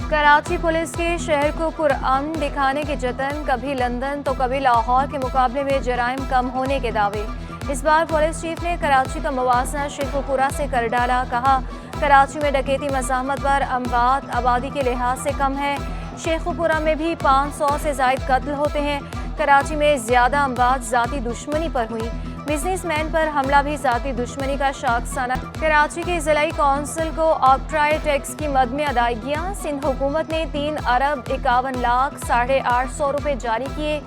Karachi police के शहर को पुरअमन दिखाने के जतन, कभी लंदन तो कभी लाहौर के मुकाबले में जराइम कम होने के दावे। इस बार पुलिस चीफ ने कराची का मवाजना शेखुपुरा से कर डाला। कहा, कराची में डकैती मज़ाहमत पर अमवात आबादी के लिहाज से कम है। शेखुपुरा में भी 500 से ज़ायद कत्ल होते हैं। कराची में ज़्यादा अमवात ज़ाती दुश्मनी पर हुई। बिजनेसमैन पर हमला भी ज़ाती दुश्मनी का शाखसाना। कराची के ज़िलाई कौंसिल को ऑक्ट्राई टैक्स की मद में अदायगियाँ। सिंध हुकूमत ने 3 अरब 51 लाख 850 रुपये जारी किए।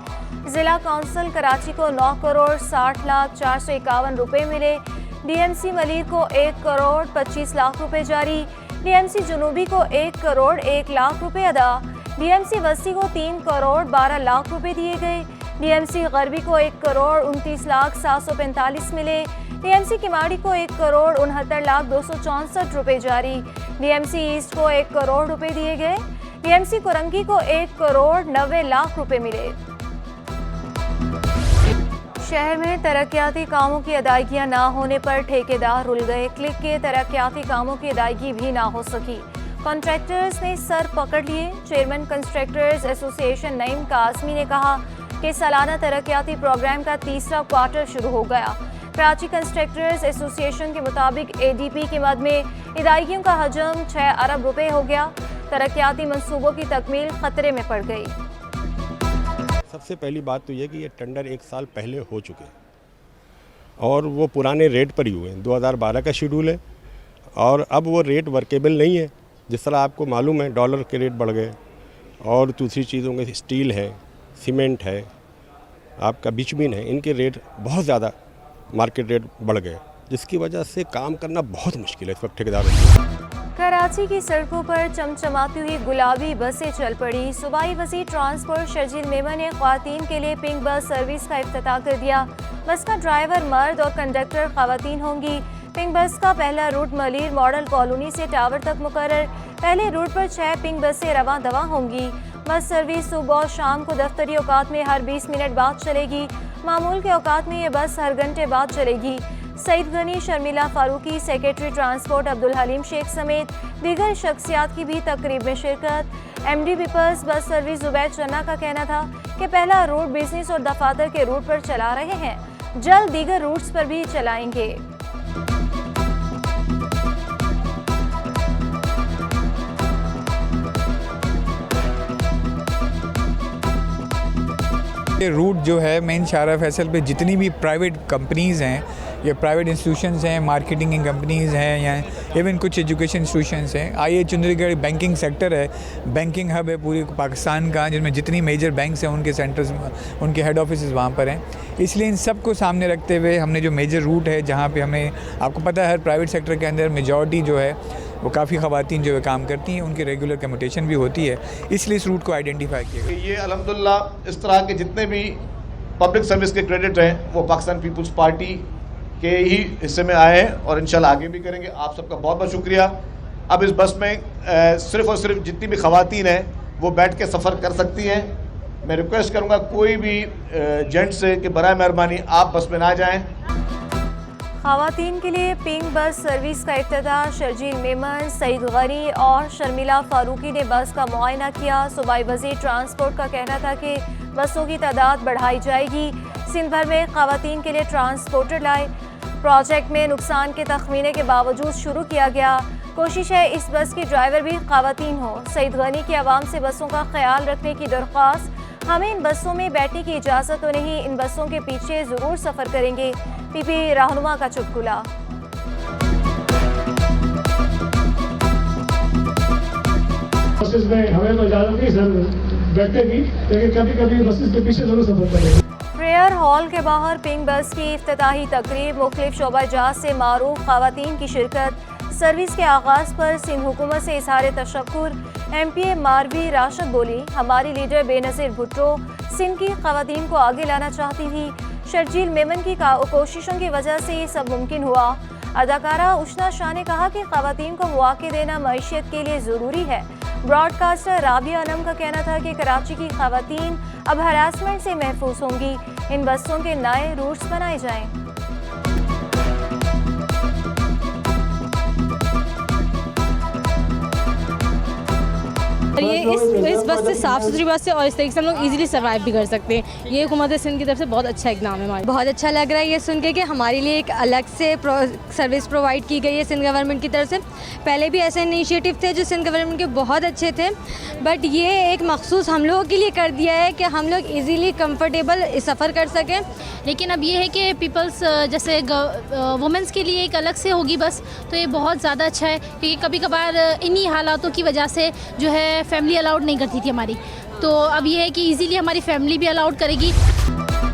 ज़िला कौंसिल कराची को 9 करोड़ 60 लाख 451 रुपये मिले। DMC मलिर को 1 करोड़ 25 लाख रुपये जारी। DMC जुनूबी को 1 करोड़ 1 लाख रुपये अदा। DMC वस्ती को 3 करोड़ 12 लाख रुपये दिए गए। DMC गरबी को 1 करोड़ 29 लाख 745 मिले। DMC किमाड़ी को 1 करोड़ 69 लाख 264 रुपये जारी। DMC ईस्ट को 1 करोड़ रुपये दिए गए। DMC कुरंगी को 1 करोड़ 90 लाख रुपये मिले। शहर में तरक्याती कामों की अदायगियां ना होने पर ठेकेदार रुल गए। क्लिक के तरक्याती कामों की अदायगी भी ना हो सकी। कॉन्ट्रैक्टर्स ने सर पकड़ लिए। Chairman constructors association Naeem Qasmi ने कहा कि सालाना तरक्याती प्रोग्राम का तीसरा क्वार्टर शुरू हो गया। कराची कंस्ट्रक्टर्स एसोसिएशन के मुताबिक ADP की मद में अदायगियों का हजम 6 अरब रुपए हो गया। तरक्याती मंसूबों की तकमील खतरे में पड़ गई। सबसे पहली बात तो ये कि ये टेंडर 1 साल पहले हो चुके हैं और वो पुराने रेट पर ही हुए हैं। 2012 का शेड्यूल है और अब वो रेट वर्केबल नहीं है। जिस तरह आपको मालूम है डॉलर के रेट बढ़ गए और दूसरी चीज़ों के स्टील है, सीमेंट है, आपका बिचमिन है, इनके रेट बहुत ज़्यादा मार्केट रेट बढ़ गए, जिसकी वजह से काम करना बहुत मुश्किल है इस वक्त ठेकेदारों को। कराची की सड़कों पर चमचमाती हुई गुलाबी बसें चल पड़ी। सूबाई वज़ीर ट्रांसपोर्ट शर्जील मेमन ने ख्वातीन के लिए पिंक बस सर्विस का इफ्तिताह कर दिया। बस का ड्राइवर मर्द और कंडक्टर ख्वातीन होंगी। पिंक बस का पहला रूट मलिर मॉडल कॉलोनी से टावर तक मुकर्रर। पहले रूट पर 6 पिंक बसें रवां दवा होंगी। बस सर्विस सुबह और शाम को दफ्तरी औकात में हर 20 मिनट बाद चलेगी। मामूल के औकात में ये बस हर घंटे बाद चलेगी। सईद गनी, शर्मिला फारूकी, सेक्रेटरी ट्रांसपोर्ट अब्दुल हलीम शेख समेत दीगर शख्सियात की भी तकरीब में शिरकत। MD peoples bus service Zubaid चन्ना का कहना था कि पहला रूट बिजनेस और दफातर के रूट पर चला रहे हैं, जल्द दीगर रूट्स पर भी चलाएंगे। ये रूट जो है मेन शाहरा फैसल पे जितनी भी प्राइवेट कंपनीज़ हैं या प्राइवेट इंस्टीट्यूशंस हैं, मार्केटिंग कंपनीज़ हैं या इवन कुछ एजुकेशन इंस्टीट्यूशंस हैं। आइए चुंदरीगढ़ बैंकिंग सेक्टर है, बैंकिंग हब है पूरे पाकिस्तान का, जिसमें जितनी मेजर बैंक्स हैं उनके सेंटर्स, उनके हेड ऑफिस वहाँ पर हैं। इसलिए इन सब को सामने रखते हुए हमने जो मेजर रूट है जहाँ पे हमें, आपको पता है हर प्राइवेट सेक्टर के अंदर मेजॉरिटी जो है वो काफ़ी ख़वातीन जो है काम करती हैं, उनकी रेगुलर कम्यूटेशन भी होती है, इसलिए इस रूट को आइडेंटिफाई किया गया। ये अल्हम्दुलिल्लाह इस तरह के जितने भी पब्लिक सर्विस के क्रेडिट हैं वो पाकिस्तान पीपल्स पार्टी के ही हिस्से में आए हैं और इंशाल्लाह आगे भी करेंगे। आप सबका बहुत बहुत शुक्रिया। अब इस बस में सिर्फ़ और सिर्फ जितनी भी ख़वातीन हैं वो बैठ के सफ़र कर सकती हैं। मैं रिक्वेस्ट करूँगा कोई भी जेंट्स से कि बराए मेहरबानी आप बस में ना जाएँ। ख़वातीन के लिए पिंक बस सर्विस का इफ्तिताह। शर्जील मेमन, सईद गनी और शर्मिला फारूकी ने बस का मुआयना किया। सूबाई वज़ीर ट्रांसपोर्ट का कहना था कि बसों की तादाद बढ़ाई जाएगी। सिंध भर में ख़वातीन के लिए ट्रांसपोर्टर लाए। प्रोजेक्ट में नुकसान के तखमीने के बावजूद शुरू किया गया। कोशिश है इस बस की ड्राइवर भी ख़वातीन हो। सईद गनी की आवाम से बसों का ख्याल रखने की दरख्वास्त। हमें इन बसों में बैठने की इजाज़त तो नहीं, इन बसों के पीछे ज़रूर सफ़र करेंगे। PP रहनुमा का चुटकुला। बसेस में हमें तो इजाज़त नहीं सर बैठने की, लेकिन कभी कभी बसेस के पीछे ज़रूर सफ़र करेंगे। प्रेयर हॉल के बाहर पिंक बस की इफ्तिताही तकरीब। मुख्तलिफ शोबा जात से मारूफ ख़वातीन की शिरकत। सर्विस के आगाज़ पर सिंध हुकूमत से इज़हार तशक्कुर। MPA मारवी राशिद बोली, हमारी लीडर बेनज़ीर भुट्टो सिंध की ख़वातीन को आगे लाना चाहती थी। शर्जील मेमन की कोशिशों की वजह से ये सब मुमकिन हुआ। अदाकारा उशना शाह ने कहा कि ख़वातीन को मौक़े देना मईशत के लिए ज़रूरी है। ब्रॉडकास्टर राबिया अनम का कहना था कि कराची की ख़वातीन अब हरासमेंट से महफूज होंगी। इन बसों के नए रूट्स बनाए जाएँ। और ये इस बस से साफ़ सुथरी बस है और इस तरीके से हम लोग इजीली सर्वाइव भी कर सकते हैं। ये हुकूमत सिंध की तरफ से बहुत अच्छा इकदाम है हमारे। बहुत अच्छा लग रहा है ये सुन के कि हमारे लिए एक अलग से सर्विस प्रोवाइड की गई है सिंध गवर्नमेंट की तरफ से। पहले भी ऐसे इनिशिएटिव थे जो सिंध गवर्नमेंट के बहुत अच्छे थे, बट ये एक मखसूस हम लोगों के लिए कर दिया है कि हम लोग इजीली कंफर्टेबल सफ़र कर सकें। लेकिन अब ये है कि पीपल्स जैसे वुमेंस के लिए एक अलग से होगी बस, तो ये बहुत ज़्यादा अच्छा है क्योंकि कभी कभार इन्हीं हालातों की वजह से जो है फैमिली अलाउड नहीं करती थी हमारी, तो अब ये है कि इजीली हमारी फैमिली भी अलाउड करेगी।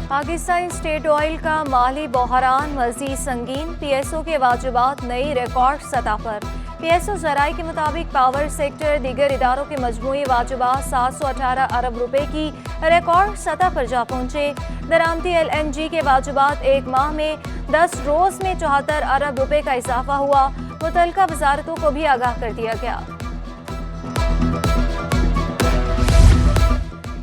पाकिस्तान स्टेट ऑयल का माली बहरान मज़ीद संगीन, पीएसओ के वाजिबात नई रिकॉर्ड सतह पर। पीएसओ ज़राए के मुताबिक पावर सेक्टर दीगर इदारों के मजमूई वाजिबात 718 अरब रुपए की रिकॉर्ड सतह पर जा पहुँचे। दरामदी LNG के वाजिबात एक माह में 10 रोज़ में 74 अरब रुपए का इजाफा हुआ। मुतल्लिका वजारतों को भी आगाह कर दिया गया।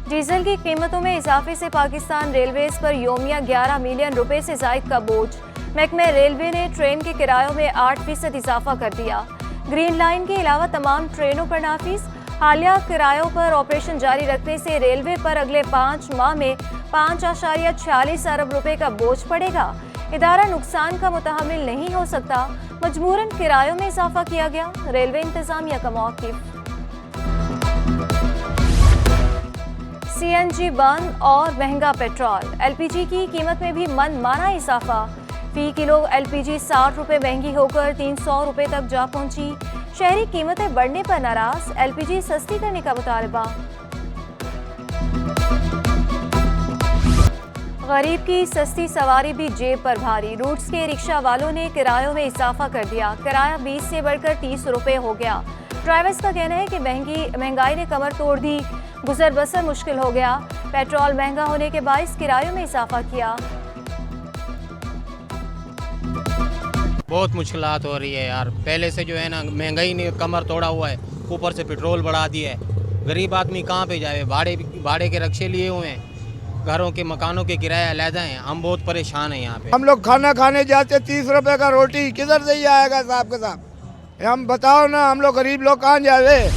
डीजल की कीमतों में इजाफे से पाकिस्तान रेलवेज पर योमिया 11 मिलियन रुपए से जायद का बोझ। महकमे रेलवे ने ट्रेन के किरायों में 8% इजाफा कर दिया। ग्रीन लाइन के अलावा तमाम ट्रेनों पर नाफिज हालिया किरायों पर ऑपरेशन जारी रखने से रेलवे पर अगले 5 माह में 5.46 अरब रुपए का बोझ पड़ेगा। इदारा नुकसान का मुतहम्मिल नहीं हो सकता, मजबूरन किरायों में इजाफा किया गया। रेलवे इंतजामिया का मौक़िफ़। CNG बंद और महंगा पेट्रोल, LPG की कीमत में भी मनमाना इजाफा। फी किलो LPG 60 रुपये महंगी होकर 300 रुपये तक जा पहुंची। शहरी कीमतें बढ़ने पर नाराज, LPG सस्ती करने का मुतालबा। गरीब की सस्ती सवारी भी जेब पर भारी, रूट्स के रिक्शा वालों ने किरायों में इजाफा कर दिया। किराया 20 से बढ़कर 30 रुपये हो गया। ड्राइवर्स का कहना है कि महंगाई ने कमर तोड़ दी, गुजर बसर मुश्किल हो गया। पेट्रोल महंगा होने के बाइस किरायों में इजाफा किया। बहुत मुश्किलात हो रही है यार, पहले से जो है ना महंगाई ने कमर तोड़ा हुआ है, ऊपर से पेट्रोल बढ़ा दिया है। गरीब आदमी कहाँ पे जाए, भाड़े के रक्शे लिए हुए हैं, घरों के मकानों के किराए अलहदा हैं। हम बहुत परेशान हैं यहाँ पे। हम लोग खाना खाने जाते 30 रुपए का रोटी किधर से ही आएगा साहब के साहब, हम बताओ ना, हम लोग गरीब लोग कहाँ जावे।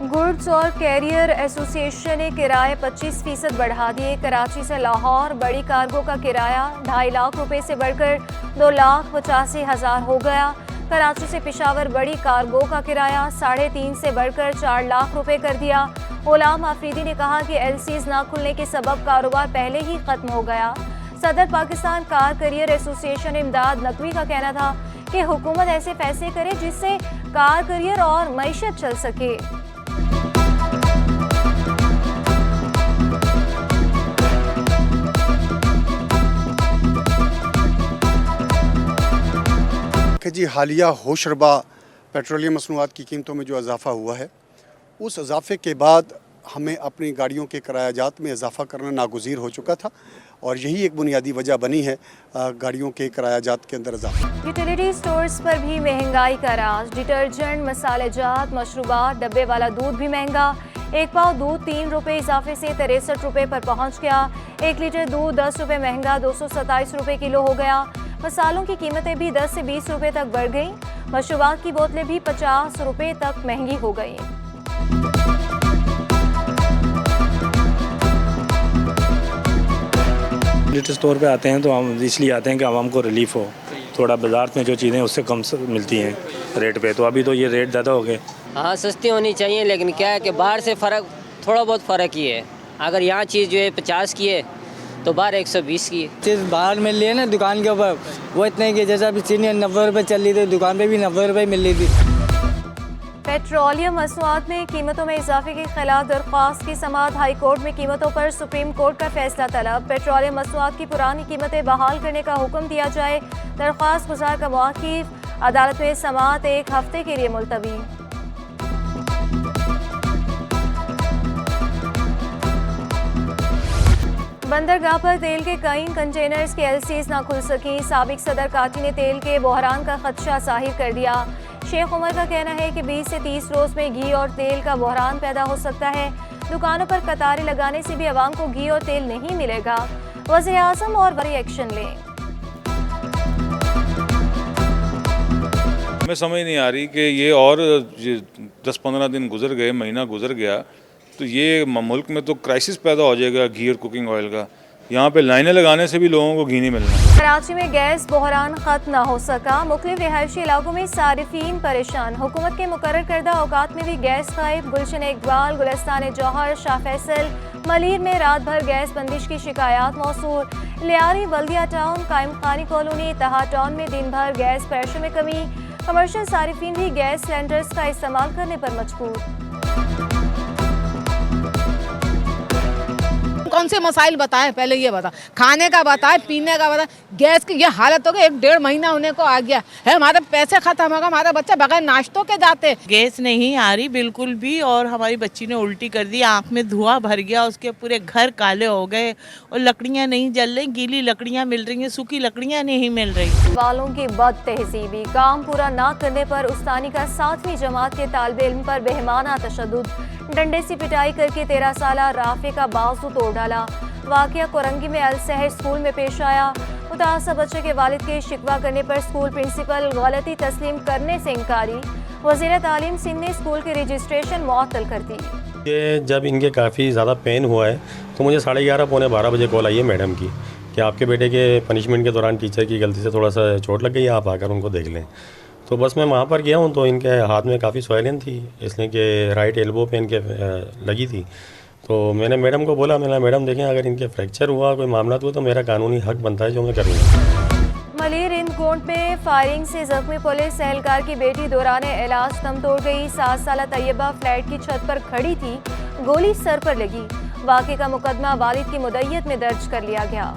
गुड्स और कैरियर एसोसिएशन ने किराए 25% बढ़ा दिए। कराची से लाहौर बड़ी कार्गो का किराया 2.5 लाख रुपए से बढ़कर 2,85,000 हो गया। कराची से पेशावर बड़ी कार्गो का किराया 3.5 से बढ़कर 4 लाख रुपए कर दिया। गुलाम आफरीदी ने कहा कि LCs ना खुलने के सबब कारोबार पहले ही खत्म हो गया। सदर पाकिस्तान कार करियर एसोसिएशन इमदाद नकवी का कहना था कि हुकूमत ऐसे फैसले करे जिससे कार करियर और मईशत चल सके। कि जी हालिया होशरबा पेट्रोलियम मसनूआत की कीमतों में जो इजाफ़ा हुआ है, उस इजाफे के बाद हमें अपनी गाड़ियों के किरायाजात में इजाफ़ा करना नागुज़ीर हो चुका था और यही एक बुनियादी वजह बनी है गाड़ियों के किरायाजात के अंदर इजाफा। यूटिलिटी स्टोर्स पर भी महंगाई का राज। डिटर्जेंट, मसालेजात, मशरूबात, डब्बे वाला दूध भी महंगा। 1 पाव दूध 3 रुपये इजाफे से 63 रुपये पर पहुंच गया। 1 लीटर दूध 10 रुपये महंगा 227 रुपये किलो हो गया। मसालों की कीमतें भी 10 से 20 रुपये तक बढ़ गईं। मशरूबात की बोतलें भी 50 रुपये तक महंगी हो गईं। यूटिलिटी स्टोर पे आते हैं तो हम इसलिए आते हैं कि आवाम को रिलीफ हो, थोड़ा बाजार में जो चीज़ें उससे कम मिलती हैं रेट पे, तो अभी तो ये रेट ज़्यादा हो गए। हाँ सस्ती होनी चाहिए, लेकिन क्या है कि बाहर से फ़र्क थोड़ा बहुत फ़र्क ही है। अगर यहाँ चीज़ जो है 50 की है तो बाहर 120 की है। चीज़ बाहर मिल रही है ना दुकान के ऊपर, वो इतने की, जैसा अभी चीनी 90 रुपये चल रही थी, दुकान पे भी 90 रुपये मिल रही थी। पेट्रोलियम मसनूआत में कीमतों में इजाफे के खिलाफ दरख्वास्त की समाअत। हाई कोर्ट में कीमतों पर सुप्रीम कोर्ट का फैसला तलब। पेट्रोलियम मसनूआत की पुरानी कीमतें बहाल करने का हुक्म दिया जाए। दरख्वास्त गुजार का मौक़िफ़। अदालत में समाअत 1 हफ्ते के लिए मुलतवी। बंदरगाह पर तेल के कई कंटेनर्स के LCs ना खुल सकी। साबिक सदर काटी ने तेल के बहरान का खदशा जाहिर कर दिया। शेख उमर का कहना है कि 20 से 30 रोज़ में घी और तेल का बहरान पैदा हो सकता है। दुकानों पर कतारें लगाने से भी आवाम को घी और तेल नहीं मिलेगा। वज़ीर आज़म और बड़ी एक्शन लें। हमें समझ नहीं आ रही कि ये और 10-15 दिन गुजर गए, महीना गुजर गया तो ये मुल्क में तो क्राइसिस पैदा हो जाएगा घी और कुकिंग ऑयल का। यहाँ पे लाइनें लगाने से भी लोगों को घी नहीं मिलना। कराची में गैस बहरान खत्म न हो सका, मुख्तलिफ रिहायशी इलाकों में सारिफीन परेशान। हुकूमत के मुकर्रर करदा औकात में भी गैस गायब। गुलशन इकबाल, गुलिस्तान जौहर, शाह फैसल, मलीर में रात भर गैस बंदिश की शिकायत मौसूल। लियारी, बल्दिया टाउन, कायम खानी कॉलोनी, तहा टाउन में दिन भर गैस प्रेशर में कमी। कमर्शियल सारिफीन भी गैस सिलेंडर्स का इस्तेमाल करने पर मजबूर। कौन से मसाइल बताएं, पहले ये बता, खाने का बताएं, पीने का बताएं। गैस की ये हालत हो गई, 1-1.5 महीना होने को आ गया है, हमारे पैसे खत्म हो गए, हमारे बच्चे बगैर नाश्तों के जाते। गैस नहीं आ रही बिल्कुल भी, और हमारी बच्ची ने उल्टी कर दी, आंख में धुआं भर गया, उसके पूरे घर काले हो गए, और लकड़ियां नहीं जल रही, गीली लकड़ियां मिल रही हैं, सूखी लकड़ियां नहीं मिल रही। वालों की बद तहजीबी, काम पूरा ना करने पर उस्तानी का 7वीं जमात के तालिबे इल्म पर बेहमाना तशद्दुद, डंडे से पिटाई करके 13 साला राफे का बाजू तोड़ डाला। वाकया कोरंगी में अल सहर स्कूल में पेश आया। मुतासर बच्चे के वालिद के शिकवा करने पर स्कूल प्रिंसिपल गलती तस्लीम करने से इनकारी। वज़ीर तालीम सिंध ने स्कूल की रजिस्ट्रेशन मुअत्तल कर दी। ये जब इनके काफ़ी ज़्यादा पेन हुआ है तो मुझे 11:30 पौने 12 बजे कॉल आई है मैडम की कि आपके बेटे के पनिशमेंट के दौरान टीचर की गलती से थोड़ा सा चोट लग गई है, आप आकर उनको देख लें। तो बस मैं वहाँ पर गया हूँ तो इनके हाथ में काफ़ी स्वैलिंग थी, इसलिए कि राइट एल्बो पे इनके लगी थी। तो मैंने मैडम को बोला, मैडम देखें अगर इनके फ्रैक्चर हुआ, कोई मामला हुआ तो मेरा कानूनी हक बनता है जो मैं करूँगा। मलीर इंदकोट में फायरिंग से जख्मी पुलिस एहलकार की बेटी दौरान इलाज दम तोड़ गई। 7 साला तैयबा फ्लैट की छत पर खड़ी थी, गोली सर पर लगी। वाक़े का मुकदमा वालिद की मुद्दत में दर्ज कर लिया गया।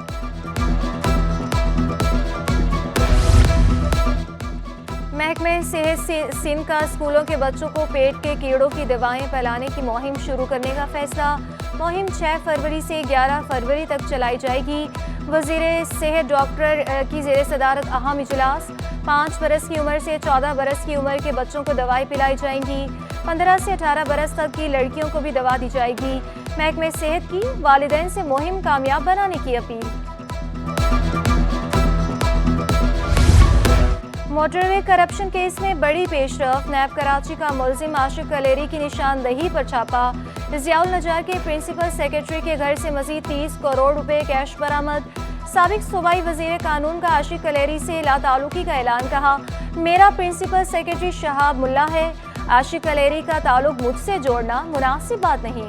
महकमे सेहत सिंध का स्कूलों के बच्चों को पेट के कीड़ों की दवाएं पिलाने की मुहिम शुरू करने का फैसला। मुहिम 6 फरवरी से 11 फरवरी तक चलाई जाएगी। वज़ीर सेहत डॉक्टर की ज़ेर सदारत अहम इजलास। 5 बरस की उम्र से 14 बरस की उम्र के बच्चों को दवाएं पिलाई जाएंगी। 15 से 18 बरस तक की लड़कियों को भी दवा दी जाएगी। महकमे सेहत की वालिदैन से मुहिम कामयाब बनाने की अपील। मोटरवे करप्शन केस में बड़ी पेशरफ। नैब कराची का मुल्जिम आशिक कलेरी की निशानदही पर छापा। जियाउल नजार के प्रिंसिपल सेक्रेटरी के घर से मजीद 30 करोड़ रुपए कैश बरामद। साबिक सूबाई वजीर कानून का आशिक कलेरी से लाताल्लुकी का ऐलान। कहा, मेरा प्रिंसिपल सेक्रेटरी शहाब मुल्ला है, आशिक कलेरी का ताल्लुक मुझसे जोड़ना मुनासिब बात नहीं।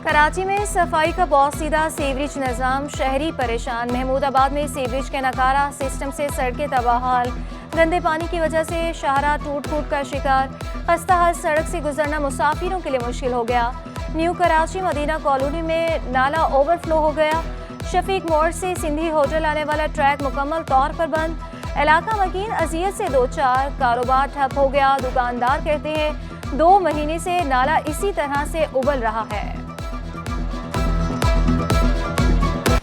कराची में सफाई का पौसीदा सीवरेज निज़ाम, शहरी परेशान। महमूदाबाद में सीवरेज के नकारा सिस्टम से सड़कें तबाहाल। गंदे पानी की वजह से शाहरा टूट फूट का शिकार। खस्ता हाल सड़क से गुजरना मुसाफिरों के लिए मुश्किल हो गया। न्यू कराची मदीना कॉलोनी में नाला ओवरफ्लो हो गया। शफीक मोड़ से सिंधी होटल आने वाला ट्रैक मुकम्मल तौर पर बंद। इलाका मकीन अजियत से 2-4 कारोबार ठप हो गया। दुकानदार कहते हैं 2 महीने से नाला इसी तरह से उबल रहा है।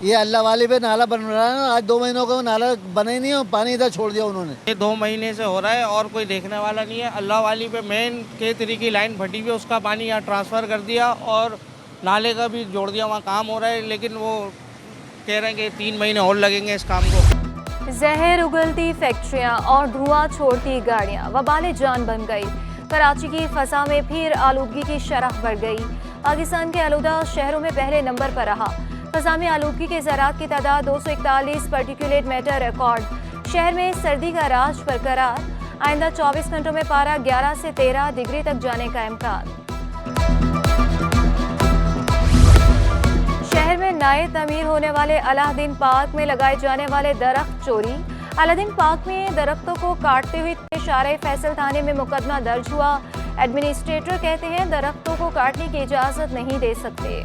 ये अल्लाह वाले पे नाला बन रहा है, आज 2 महीनों को नाला बना ही नहीं और पानी इधर छोड़ दिया उन्होंने। ये 2 महीने से हो रहा है और कोई देखने वाला नहीं है। अल्लाह वाली पे मेन के तरीके की लाइन फटी हुई है, उसका पानी यहाँ ट्रांसफ़र कर दिया और नाले का भी जोड़ दिया, वहाँ काम हो रहा है, लेकिन वो कह रहे हैं कि 3 महीने और लगेंगे इस काम को। जहर उगलती फैक्ट्रियाँ और धुआं छोड़ती गाड़ियाँ वबाले जान बन गई। कराची की फ़ज़ा में फिर आलूदगी की शरह बढ़ गई। पाकिस्तान के आलूदा शहरों में पहले नंबर पर रहा। फ़ज़ा में आलूदगी के ज़रात की तादाद 241 पार्टिकुलेट मैटर रिकॉर्ड। शहर में सर्दी का राज बरकरार। आइंदा 24 घंटों में पारा 11 से 13 डिग्री तक जाने का इम्कान। शहर में नए तमीर होने वाले अलाउद्दीन पार्क में लगाए जाने वाले दरख्त चोरी। अलाउद्दीन पार्क में दरख्तों को काटते हुए शारे फैसल थाने में मुकदमा दर्ज हुआ। एडमिनिस्ट्रेटर कहते हैं दरख्तों को काटने की इजाज़त नहीं दे सकते।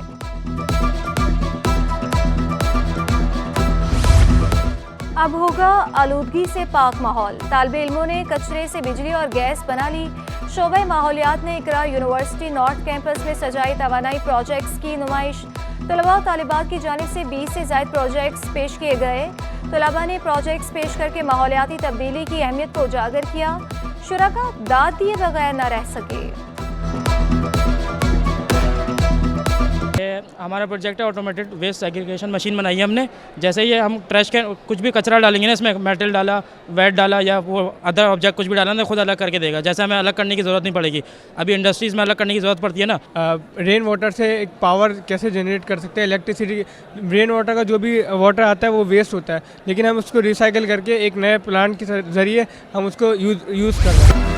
अब होगा आलूदगी से पाक माहौल। तालिबे इल्मों ने कचरे से बिजली और गैस बना ली। शोबे माहौलियात ने इकरा यूनिवर्सिटी नॉर्थ कैंपस में सजाई तवानाई प्रोजेक्ट्स की नुमाइश। तलबा और तालिबात की जानिब से 20 से ज़ायद प्रोजेक्ट्स पेश किए गए। तलबा ने प्रोजेक्ट्स पेश करके माहौलियाती तब्दीली की अहमियत को उजागर किया। शुरका दाद दिए बगैर न रह सके। हमारा प्रोजेक्ट है ऑटोमेटेड वेस्ट सेग्रीगेशन मशीन बनाई है हमने। जैसे ही हम ट्रैश के कुछ भी कचरा डालेंगे ना, इसमें मेटल डाला, वेट डाला या वो अदर ऑब्जेक्ट कुछ भी डाला ना, खुद अलग करके देगा। जैसे हमें अलग करने की ज़रूरत नहीं पड़ेगी। अभी इंडस्ट्रीज़ में अलग करने की ज़रूरत पड़ती है ना। रेन वाटर से एक पावर कैसे जनरेट कर सकते हैं, इलेक्ट्रिसिटी। रेन वाटर का जो भी वाटर आता है वो वेस्ट होता है, लेकिन हम उसको रिसाइकिल करके एक नए प्लांट के ज़रिए हम उसको यूज़ कर रहे हैं।